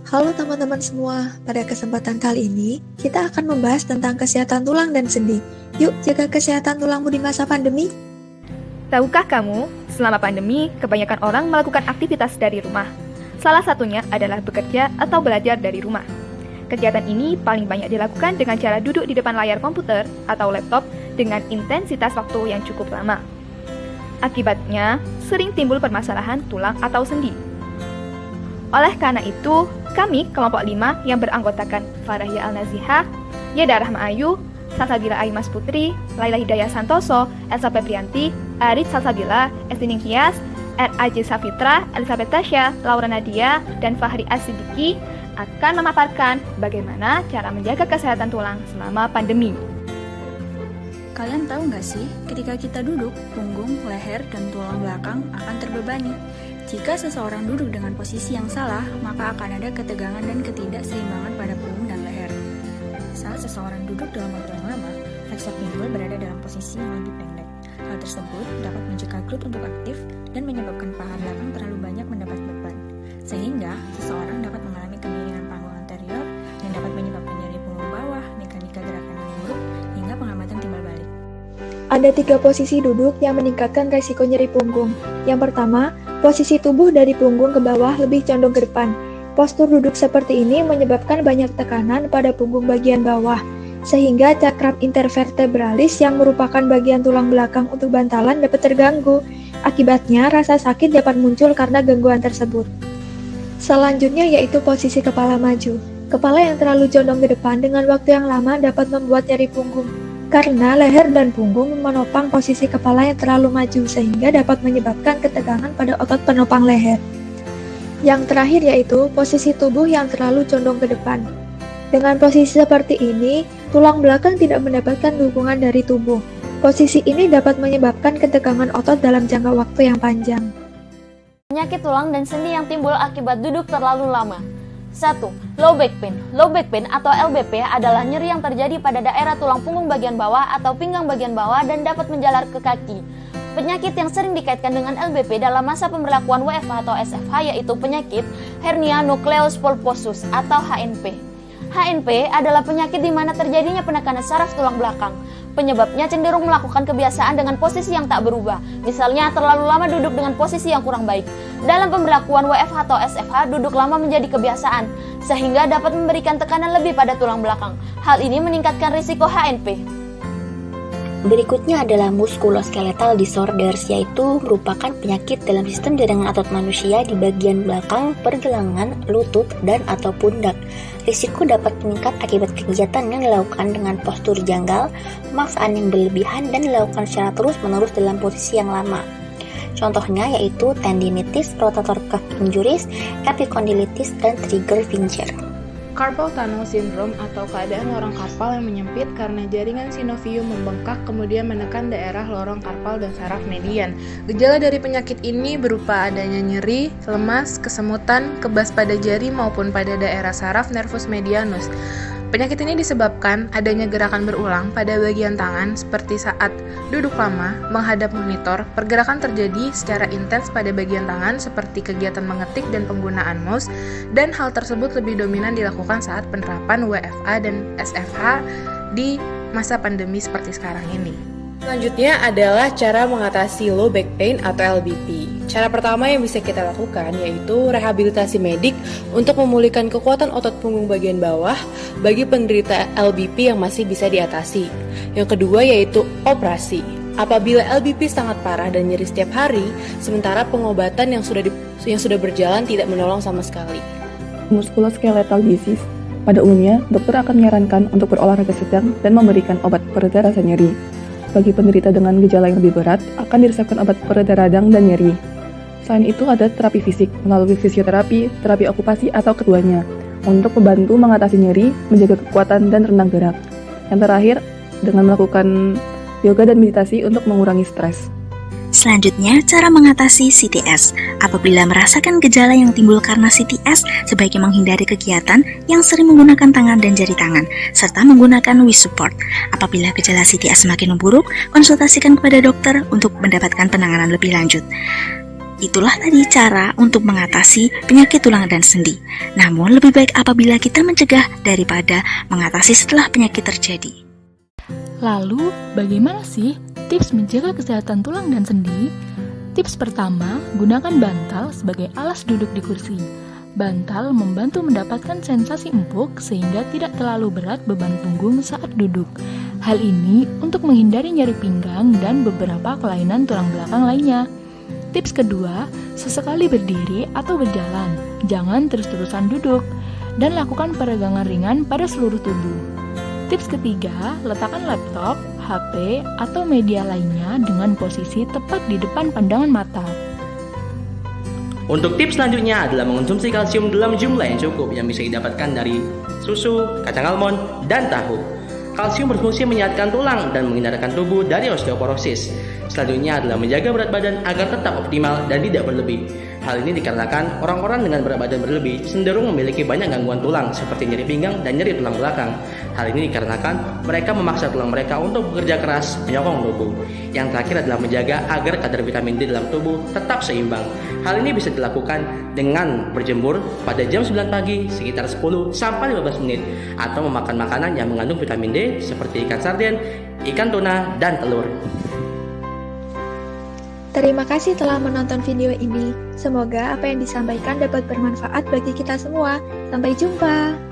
Halo teman-teman semua, pada kesempatan kali ini kita akan membahas tentang kesehatan tulang dan sendi. Yuk jaga kesehatan tulangmu di masa pandemi. Tahukah kamu, selama pandemi, kebanyakan orang melakukan aktivitas dari rumah. Salah satunya adalah bekerja atau belajar dari rumah. Kegiatan ini paling banyak dilakukan dengan cara duduk di depan layar komputer atau laptop dengan intensitas waktu yang cukup lama. Akibatnya, sering timbul permasalahan tulang atau sendi. Oleh karena itu, kami, kelompok 5 yang beranggotakan Farahia Al-Nazihah, Yeda Rahma Ayu, Salsabila Aimas Putri, Laila Hidayah Santoso, Elsa Febrianti, Arit Salsabila, Estining Hias, R.A.J. Safitra, Elizabeth Tasya, Laura Nadia, dan Fahri As-Siddiqi akan memaparkan bagaimana cara menjaga kesehatan tulang selama pandemi. Kalian tahu nggak sih, ketika kita duduk, punggung, leher, dan tulang belakang akan terbebani. Jika seseorang duduk dengan posisi yang salah, maka akan ada ketegangan dan ketidakseimbangan pada punggung dan leher. Saat seseorang duduk dalam waktu yang lama, flexor pinggul berada dalam posisi yang lebih pendek. Hal tersebut dapat mencegah glut untuk aktif dan menyebabkan paha belakang terlalu banyak mendapat beban, sehingga seseorang dapat mengalami kemiringan panggung anterior yang dapat menyebabkan nyeri punggung bawah, mekanika gerakan yang buruk, hingga pengamatan timbal balik. Ada 3 posisi duduk yang meningkatkan resiko nyeri punggung. Yang pertama, posisi tubuh dari punggung ke bawah lebih condong ke depan. Postur duduk seperti ini menyebabkan banyak tekanan pada punggung bagian bawah, sehingga cakram intervertebralis yang merupakan bagian tulang belakang untuk bantalan dapat terganggu. Akibatnya, rasa sakit dapat muncul karena gangguan tersebut. Selanjutnya yaitu posisi kepala maju. Kepala yang terlalu condong ke depan dengan waktu yang lama dapat membuat nyeri punggung, karena leher dan punggung menopang posisi kepala yang terlalu maju sehingga dapat menyebabkan ketegangan pada otot penopang leher. Yang terakhir yaitu posisi tubuh yang terlalu condong ke depan. Dengan posisi seperti ini, tulang belakang tidak mendapatkan dukungan dari tubuh. Posisi ini dapat menyebabkan ketegangan otot dalam jangka waktu yang panjang. Penyakit tulang dan sendi yang timbul akibat duduk terlalu lama. 1. Low back pain. Low back pain atau LBP adalah nyeri yang terjadi pada daerah tulang punggung bagian bawah atau pinggang bagian bawah dan dapat menjalar ke kaki. Penyakit yang sering dikaitkan dengan LBP dalam masa pemberlakuan WFH atau SFH yaitu penyakit hernia nucleus pulposus atau HNP. HNP adalah penyakit di mana terjadinya penekanan saraf tulang belakang. Penyebabnya cenderung melakukan kebiasaan dengan posisi yang tak berubah, misalnya terlalu lama duduk dengan posisi yang kurang baik. Dalam pemberlakuan WFH atau SFH, duduk lama menjadi kebiasaan, sehingga dapat memberikan tekanan lebih pada tulang belakang. Hal ini meningkatkan risiko HNP. Berikutnya adalah musculoskeletal disorders, yaitu merupakan penyakit dalam sistem jaringan otot manusia di bagian belakang, pergelangan, lutut, dan atau pundak. Risiko dapat meningkat akibat kegiatan yang dilakukan dengan postur janggal, pemaksaan yang berlebihan, dan dilakukan secara terus-menerus dalam posisi yang lama. Contohnya yaitu tendinitis, rotator cuff injuries, epicondylitis, dan trigger finger. Carpal tunnel syndrome atau keadaan lorong karpal yang menyempit karena jaringan sinovium membengkak kemudian menekan daerah lorong karpal dan saraf median. Gejala dari penyakit ini berupa adanya nyeri, lemas, kesemutan, kebas pada jari maupun pada daerah saraf nervus medianus. Penyakit ini disebabkan adanya gerakan berulang pada bagian tangan seperti saat duduk lama, menghadap monitor. Pergerakan terjadi secara intens pada bagian tangan seperti kegiatan mengetik dan penggunaan mouse, dan hal tersebut lebih dominan dilakukan saat penerapan WFA dan SFH di masa pandemi seperti sekarang ini. Selanjutnya adalah cara mengatasi low back pain atau LBP. Cara pertama yang bisa kita lakukan yaitu rehabilitasi medik untuk memulihkan kekuatan otot punggung bagian bawah bagi penderita LBP yang masih bisa diatasi. Yang kedua yaitu operasi. Apabila LBP sangat parah dan nyeri setiap hari, sementara pengobatan yang sudah berjalan tidak menolong sama sekali. Musculoskeletal disease. Pada umumnya, dokter akan menyarankan untuk berolahraga sedang dan memberikan obat pereda rasa nyeri. Bagi penderita dengan gejala yang lebih berat, akan diresepkan obat pereda radang dan nyeri. Selain itu ada terapi fisik melalui fisioterapi, terapi okupasi atau keduanya untuk membantu mengatasi nyeri, menjaga kekuatan dan renang gerak. Yang terakhir, dengan melakukan yoga dan meditasi untuk mengurangi stres. Selanjutnya, cara mengatasi CTS. Apabila merasakan gejala yang timbul karena CTS, sebaiknya menghindari kegiatan yang sering menggunakan tangan dan jari tangan, serta menggunakan wrist support. Apabila gejala CTS semakin memburuk, konsultasikan kepada dokter untuk mendapatkan penanganan lebih lanjut. Itulah tadi cara untuk mengatasi penyakit tulang dan sendi. Namun lebih baik apabila kita mencegah daripada mengatasi setelah penyakit terjadi. Lalu, bagaimana sih tips menjaga kesehatan tulang dan sendi? Tips pertama, gunakan bantal sebagai alas duduk di kursi. Bantal membantu mendapatkan sensasi empuk sehingga tidak terlalu berat beban punggung saat duduk. Hal ini untuk menghindari nyeri pinggang dan beberapa kelainan tulang belakang lainnya. Tips kedua, sesekali berdiri atau berjalan, jangan terus-terusan duduk, dan lakukan peregangan ringan pada seluruh tubuh. Tips ketiga, letakkan laptop, HP, atau media lainnya dengan posisi tepat di depan pandangan mata. Untuk tips selanjutnya adalah mengonsumsi kalsium dalam jumlah yang cukup yang bisa didapatkan dari susu, kacang almond, dan tahu. Kalsium berfungsi menyehatkan tulang dan menghindarkan tubuh dari osteoporosis. Selanjutnya adalah menjaga berat badan agar tetap optimal dan tidak berlebih. Hal ini dikarenakan orang-orang dengan berat badan berlebih cenderung memiliki banyak gangguan tulang seperti nyeri pinggang dan nyeri tulang belakang. Hal ini dikarenakan mereka memaksa tulang mereka untuk bekerja keras menyokong tubuh. Yang terakhir adalah menjaga agar kadar vitamin D dalam tubuh tetap seimbang. Hal ini bisa dilakukan dengan berjemur pada jam 9 pagi sekitar 10 sampai 15 menit atau memakan makanan yang mengandung vitamin D seperti ikan sarden, ikan tuna, dan telur. Terima kasih telah menonton video ini. Semoga apa yang disampaikan dapat bermanfaat bagi kita semua. Sampai jumpa.